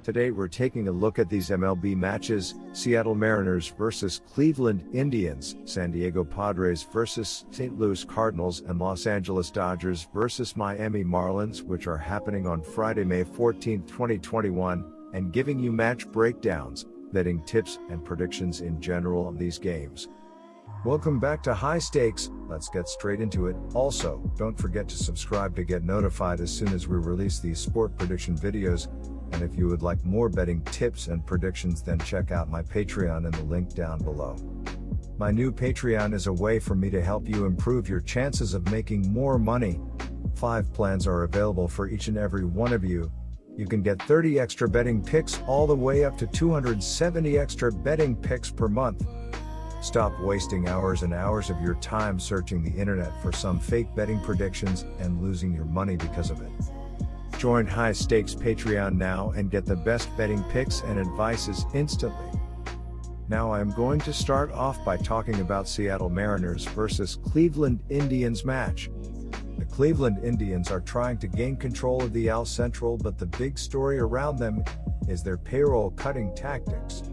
Today we're taking a look at these MLB matches: Seattle Mariners versus Cleveland Indians, San Diego Padres versus St. Louis Cardinals, and Los Angeles Dodgers versus Miami Marlins, which are happening on Friday, May 14, 2021, and giving you match breakdowns, betting tips, and predictions in general on these games. Welcome back to High Stakes. Let's get straight into it. Also, don't forget to subscribe to get notified as soon as we release these sport prediction videos. And if you would like more betting tips and predictions, then check out my Patreon in the link down below. My new Patreon is a way for me to help you improve your chances of making more money. 5 plans are available for each and every one of you. You can get 30 extra betting picks all the way up to 270 extra betting picks per month. Stop wasting hours and hours of your time searching the internet for some fake betting predictions and losing your money because of it. Join High Stakes Patreon now and get the best betting picks and advices instantly. Now I am going to start off by talking about Seattle Mariners versus Cleveland Indians match. The Cleveland Indians are trying to gain control of the AL Central, but the big story around them is their payroll-cutting tactics.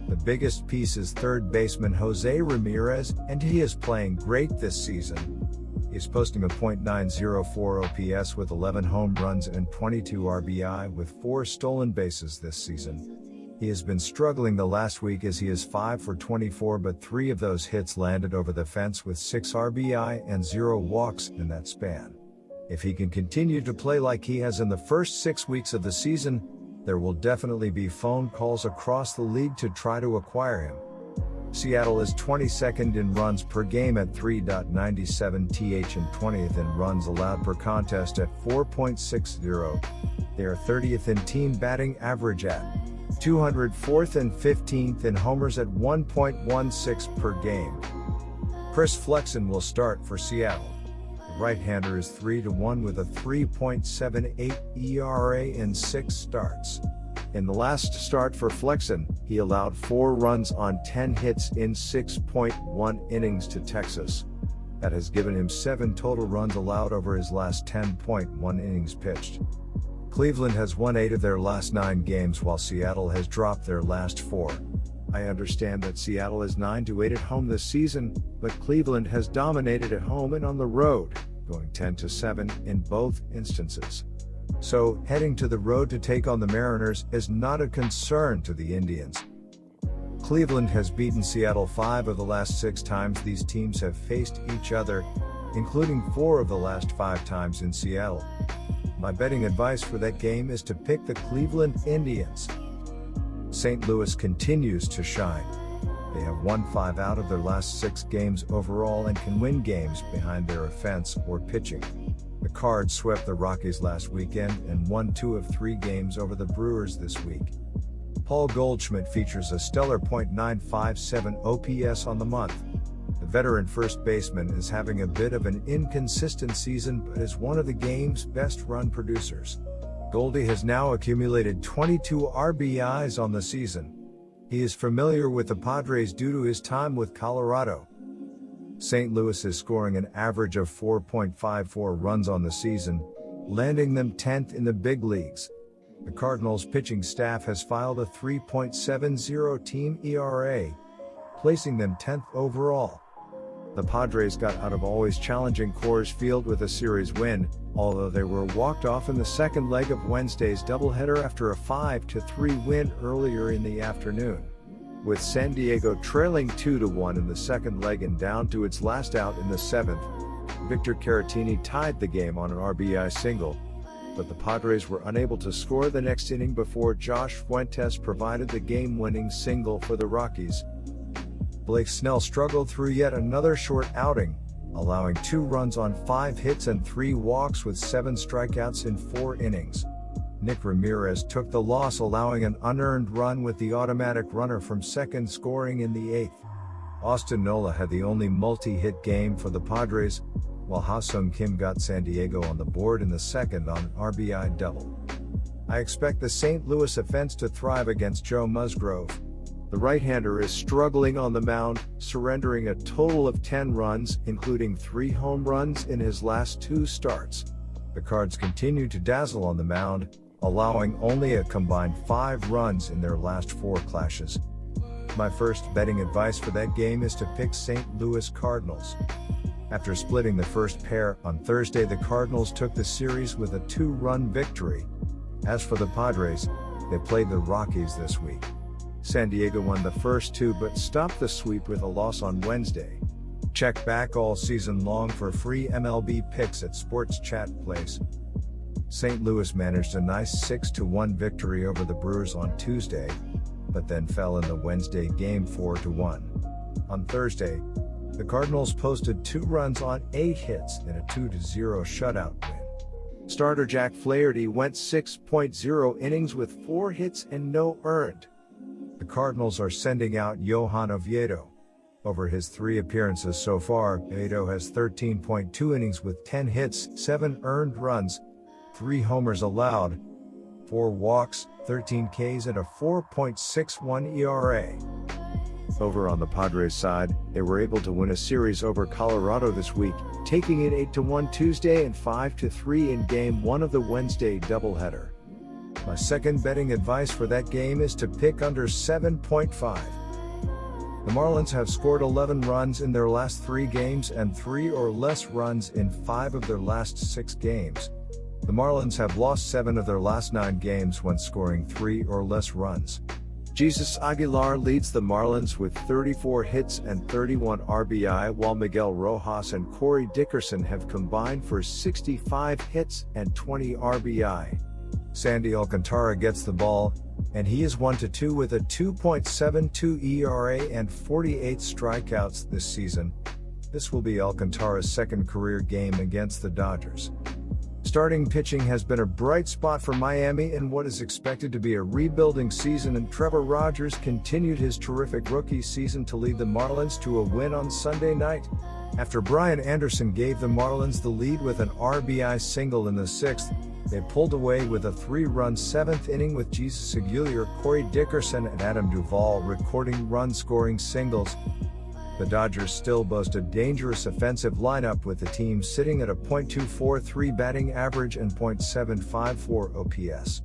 The biggest piece is third baseman Jose Ramirez, and he is playing great this season. He is posting a .904 OPS with 11 home runs and 22 RBI with 4 stolen bases this season. He has been struggling the last week as he is 5 for 24, but 3 of those hits landed over the fence with 6 RBI and 0 walks in that span. If he can continue to play like he has in the first 6 weeks of the season, there will definitely be phone calls across the league to try to acquire him. Seattle is 22nd in runs per game at 3.97 th and 20th in runs allowed per contest at 4.60. They are 30th in team batting average at 204th and 15th in homers at 1.16 per game. Chris Flexen will start for Seattle. The right-hander is 3-1 with a 3.78 ERA in 6 starts. In the last start for Flexen, he allowed 4 runs on 10 hits in 6.1 innings to Texas. That has given him 7 total runs allowed over his last 10.1 innings pitched. Cleveland has won 8 of their last 9 games, while Seattle has dropped their last 4. I understand that Seattle is 9-8 at home this season, but Cleveland has dominated at home and on the road, going 10-7 in both instances. So, heading to the road to take on the Mariners is not a concern to the Indians. Cleveland has beaten Seattle 5 of the last 6 times these teams have faced each other, including 4 of the last 5 times in Seattle. My betting advice for that game is to pick the Cleveland Indians. St. Louis continues to shine. They have won 5 out of their last 6 games overall and can win games behind their offense or pitching. The Cards swept the Rockies last weekend and won 2 of 3 games over the Brewers this week. Paul Goldschmidt features a stellar .957 OPS on the month. The veteran first baseman is having a bit of an inconsistent season, but is one of the game's best run producers. Goldie has now accumulated 22 RBIs on the season. He is familiar with the Padres due to his time with Colorado. St. Louis is scoring an average of 4.54 runs on the season, landing them 10th in the big leagues. The Cardinals' pitching staff has filed a 3.70 team ERA, placing them 10th overall. The Padres got out of always challenging Coors Field with a series win, although they were walked off in the second leg of Wednesday's doubleheader after a 5-3 win earlier in the afternoon. With San Diego trailing 2-1 in the second leg and down to its last out in the 7th, Victor Caratini tied the game on an RBI single, but the Padres were unable to score the next inning before Josh Fuentes provided the game-winning single for the Rockies. Blake Snell struggled through yet another short outing, allowing 2 runs on 5 hits and 3 walks with 7 strikeouts in 4 innings. Nick Ramirez took the loss, allowing an unearned run with the automatic runner from second scoring in the 8th. Austin Nola had the only multi-hit game for the Padres, while Ha-Sung Kim got San Diego on the board in the 2nd on an RBI double. I expect the St. Louis offense to thrive against Joe Musgrove. The right-hander is struggling on the mound, surrendering a total of 10 runs, including 3 home runs in his last 2 starts. The Cards continue to dazzle on the mound, allowing only a combined 5 runs in their last 4 clashes. My first betting advice for that game is to pick St. Louis Cardinals. After splitting the first pair on Thursday, the Cardinals took the series with a 2-run victory. As for the Padres, they played the Rockies this week. San Diego won the first 2 but stopped the sweep with a loss on Wednesday. Check back all season long for free MLB picks at Sports Chat Place. St. Louis managed a nice 6-1 victory over the Brewers on Tuesday, but then fell in the Wednesday game 4-1. On Thursday, the Cardinals posted 2 runs on 8 hits in a 2-0 shutout win. Starter Jack Flaherty went 6.0 innings with 4 hits and no earned. The Cardinals are sending out Johan Oviedo. Over his 3 appearances so far, Oviedo has 13.2 innings with 10 hits, 7 earned runs, 3 homers allowed, 4 walks, 13 Ks and a 4.61 ERA. Over on the Padres side, they were able to win a series over Colorado this week, taking it 8-1 Tuesday and 5-3 in Game 1 of the Wednesday doubleheader. My second betting advice for that game is to pick under 7.5. The Marlins have scored 11 runs in their last 3 games and 3 or less runs in 5 of their last 6 games. The Marlins have lost 7 of their last 9 games when scoring 3 or less runs. Jesus Aguilar leads the Marlins with 34 hits and 31 RBI, while Miguel Rojas and Corey Dickerson have combined for 65 hits and 20 RBI. Sandy Alcantara gets the ball, and he is 1-2 with a 2.72 ERA and 48 strikeouts this season. This will be Alcantara's second career game against the Dodgers. Starting pitching has been a bright spot for Miami in what is expected to be a rebuilding season, and Trevor Rogers continued his terrific rookie season to lead the Marlins to a win on Sunday night. After Brian Anderson gave the Marlins the lead with an RBI single in the 6th, they pulled away with a 3-run 7th inning with Jesus Aguilar, Corey Dickerson and Adam Duvall recording run-scoring singles. The Dodgers still boast a dangerous offensive lineup, with the team sitting at a .243 batting average and .754 OPS.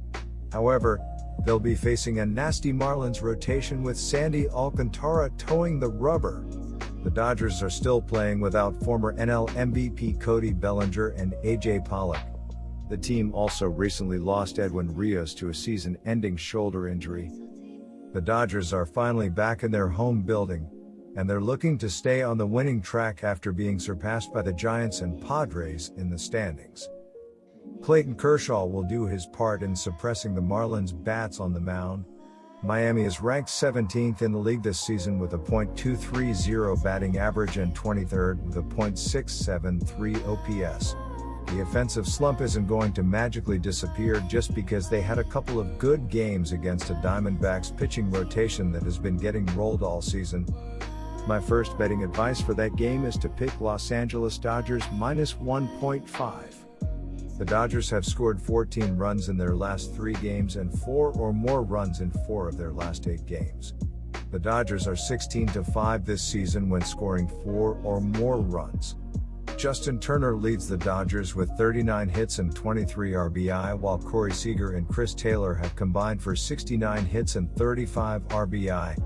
However, they'll be facing a nasty Marlins rotation with Sandy Alcantara towing the rubber. The Dodgers are still playing without former NL MVP Cody Bellinger and AJ Pollock. The team also recently lost Edwin Rios to a season-ending shoulder injury. The Dodgers are finally back in their home building, and they're looking to stay on the winning track after being surpassed by the Giants and Padres in the standings. Clayton Kershaw will do his part in suppressing the Marlins' bats on the mound. Miami is ranked 17th in the league this season with a .230 batting average and 23rd with a .673 OPS. The offensive slump isn't going to magically disappear just because they had a couple of good games against a Diamondbacks pitching rotation that has been getting rolled all season. My first betting advice for that game is to pick Los Angeles Dodgers -1.5. The Dodgers have scored 14 runs in their last 3 games and 4 or more runs in 4 of their last 8 games. The Dodgers are 16-5 this season when scoring 4 or more runs. Justin Turner leads the Dodgers with 39 hits and 23 RBI, while Corey Seager and Chris Taylor have combined for 69 hits and 35 RBI.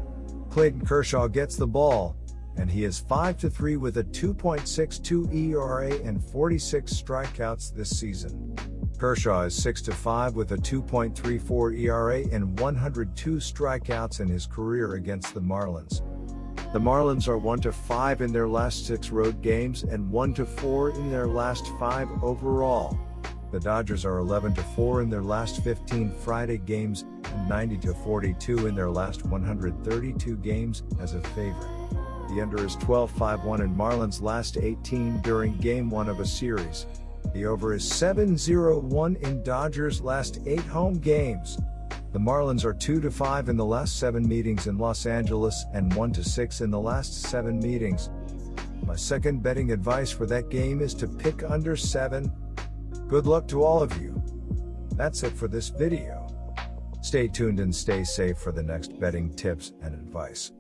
Clayton Kershaw gets the ball, and he is 5-3 with a 2.62 ERA and 46 strikeouts this season. Kershaw is 6-5 with a 2.34 ERA and 102 strikeouts in his career against the Marlins. The Marlins are 1-5 in their last 6 road games and 1-4 in their last 5 overall. The Dodgers are 11-4 in their last 15 Friday games and 90-42 in their last 132 games as a favorite. The under is 12-5-1 in Marlins' last 18 during Game 1 of a series. The over is 7-0-1 in Dodgers' last 8 home games. The Marlins are 2-5 in the last 7 meetings in Los Angeles and 1-6 in the last 7 meetings. My second betting advice for that game is to pick under 7. Good luck to all of you. That's it for this video. Stay tuned and stay safe for the next betting tips and advice.